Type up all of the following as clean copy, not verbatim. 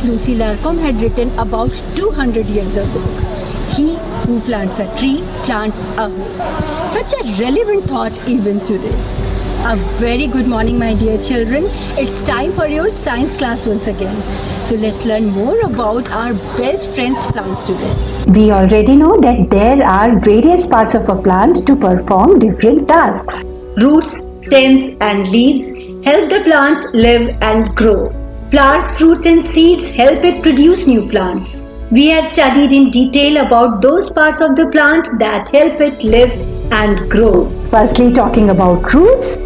Lucy Larcom had written about 200 years ago. He who plants a tree plants a home. Such a relevant thought even today. A very good morning, my dear children. It's time for your science class once again. So let's learn more about our best friends plants today. We already know that there are various parts of a plant to perform different tasks. Roots, stems and leaves help the plant live and grow. Flowers, fruits and seeds help it produce new plants. We have studied in detail about those parts of the plant that help it live and grow. Firstly, talking about roots,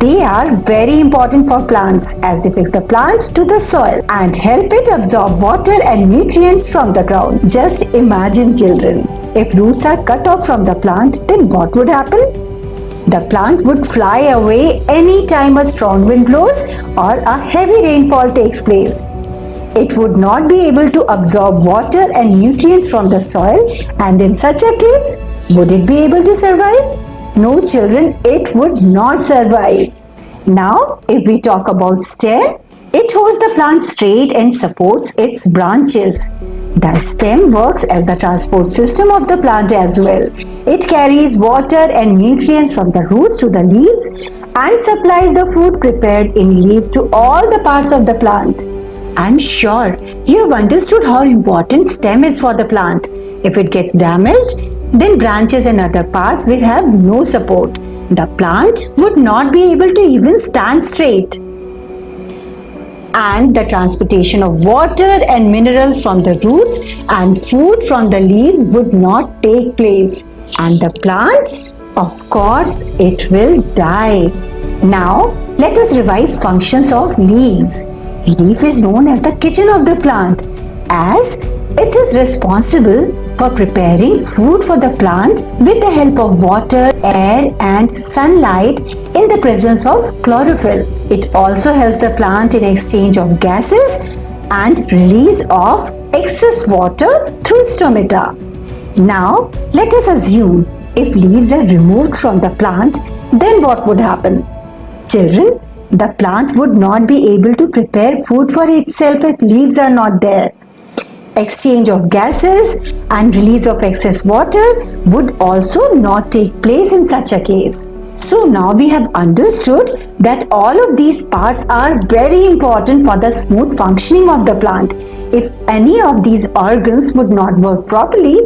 they are very important for plants as they fix the plant to the soil and help it absorb water and nutrients from the ground. Just imagine, children, if roots are cut off from the plant, then what would happen? The plant would fly away any time a strong wind blows or a heavy rainfall takes place. It would not be able to absorb water and nutrients from the soil, and in such a case, would it be able to survive? No, children, it would not survive. Now, if we talk about stem, it holds the plant straight and supports its branches. The stem works as the transport system of the plant as well. It carries water and nutrients from the roots to the leaves and supplies the food prepared in leaves to all the parts of the plant. I'm sure you have understood how important stem is for the plant. If it gets damaged, then branches and other parts will have no support. The plant would not be able to even stand straight. And the transportation of water and minerals from the roots and food from the leaves would not take place. And the plant, of course, it will die. Now, let us revise functions of leaves. Leaf is known as the kitchen of the plant, as it is responsible for preparing food for the plant with the help of water, air and sunlight in the presence of chlorophyll. It also helps the plant in exchange of gases and release of excess water through stomata. Now, let us assume if leaves are removed from the plant, then what would happen? Children, the plant would not be able to prepare food for itself if leaves are not there. Exchange of gases and release of excess water would also not take place in such a case. So now we have understood that all of these parts are very important for the smooth functioning of the plant. If any of these organs would not work properly,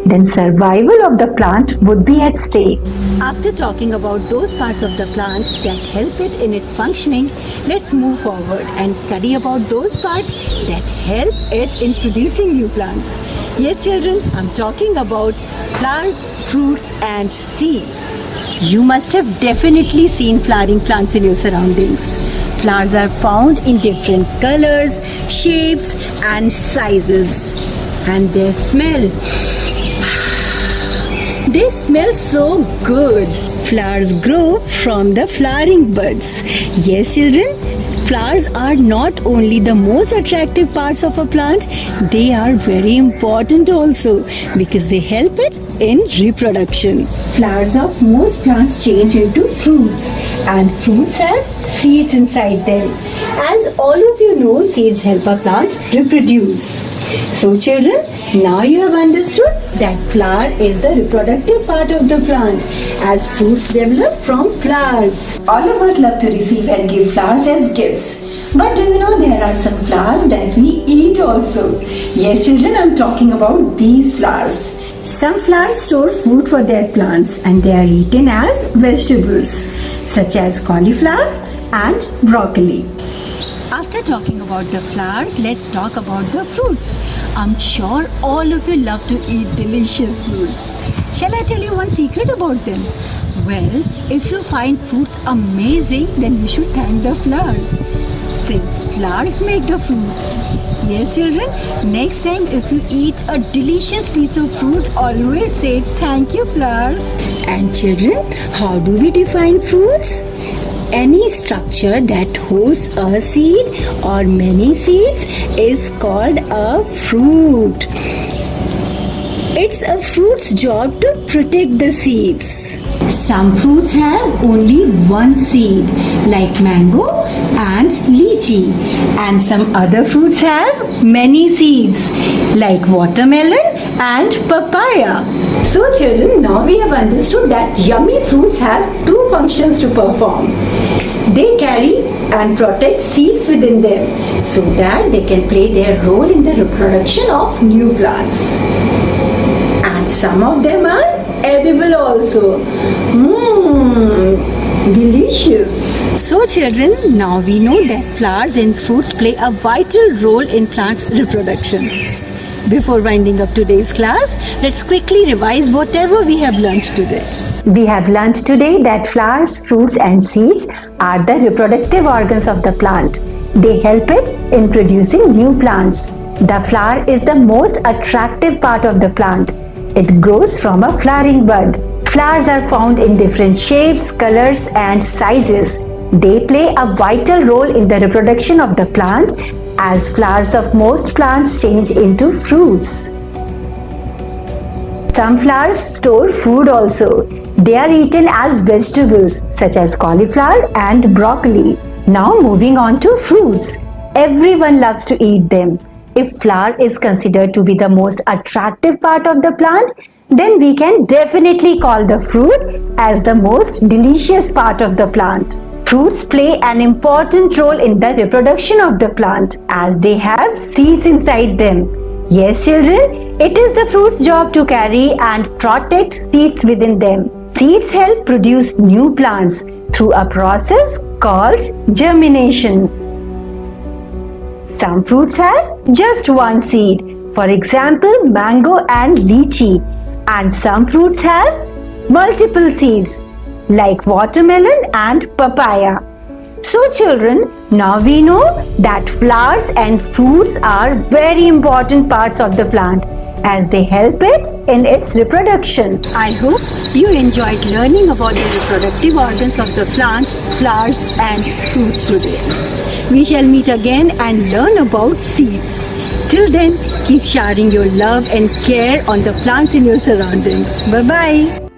then survival of the plant would be at stake. After talking about those parts of the plant that help it in its functioning, let's move forward and study about those parts that help it in producing new plants. Yes, children, I'm talking about flowers, fruits and seeds. You must have definitely seen flowering plants in your surroundings. Flowers are found in different colors, shapes and sizes, and their smell. They smell so good. Flowers grow from the flowering buds. Yes, children, flowers are not only the most attractive parts of a plant, they are very important also because they help it in reproduction. Flowers of most plants change into fruits, and fruits have seeds inside them. As all of you know, seeds help a plant reproduce. So children, now you have understood that flower is the reproductive part of the plant as fruits develop from flowers. All of us love to receive and give flowers as gifts. But do you know there are some flowers that we eat also? Yes children, I am talking about these flowers. Some flowers store food for their plants and they are eaten as vegetables such as cauliflower and broccoli. After talking about the flowers, let's talk about the fruits. I'm sure all of you love to eat delicious fruits. Shall I tell you one secret about them? Well, if you find fruits amazing, then you should thank the flowers, since flowers make the fruits. Yes, children, next time if you eat a delicious piece of fruit, always say thank you, flowers. And children, how do we define fruits? Any structure that holds a seed or many seeds is called a fruit. It's a fruit's job to protect the seeds. Some fruits have only one seed, like mango and lychee, and some other fruits have many seeds, like watermelon and papaya. So children, now we have understood that yummy fruits have two functions to perform. They carry and protect seeds within them so that they can play their role in the reproduction of new plants. And some of them are edible also. Delicious. So children, now we know that flowers and fruits play a vital role in plants' reproduction. Before winding up today's class, let's quickly revise whatever we have learned today. We have learned today that flowers, fruits and seeds are the reproductive organs of the plant. They help it in producing new plants. The flower is the most attractive part of the plant. It grows from a flowering bud. Flowers are found in different shapes, colors and sizes. They play a vital role in the reproduction of the plant, as flowers of most plants change into fruits. Some flowers store food also. They are eaten as vegetables such as cauliflower and broccoli. Now moving on to fruits. Everyone loves to eat them. If flower is considered to be the most attractive part of the plant, then we can definitely call the fruit as the most delicious part of the plant. Fruits play an important role in the reproduction of the plant as they have seeds inside them. Yes, children, it is the fruit's job to carry and protect seeds within them. Seeds help produce new plants through a process called germination. Some fruits have just one seed, for example, mango and lychee, and some fruits have multiple seeds, like watermelon and papaya. So children, now we know that flowers and fruits are very important parts of the plant as they help it in its reproduction. I hope you enjoyed learning about the reproductive organs of the plant, flowers and fruits today. We shall meet again and learn about seeds. Till then, keep showering your love and care on the plants in your surroundings. Bye-bye.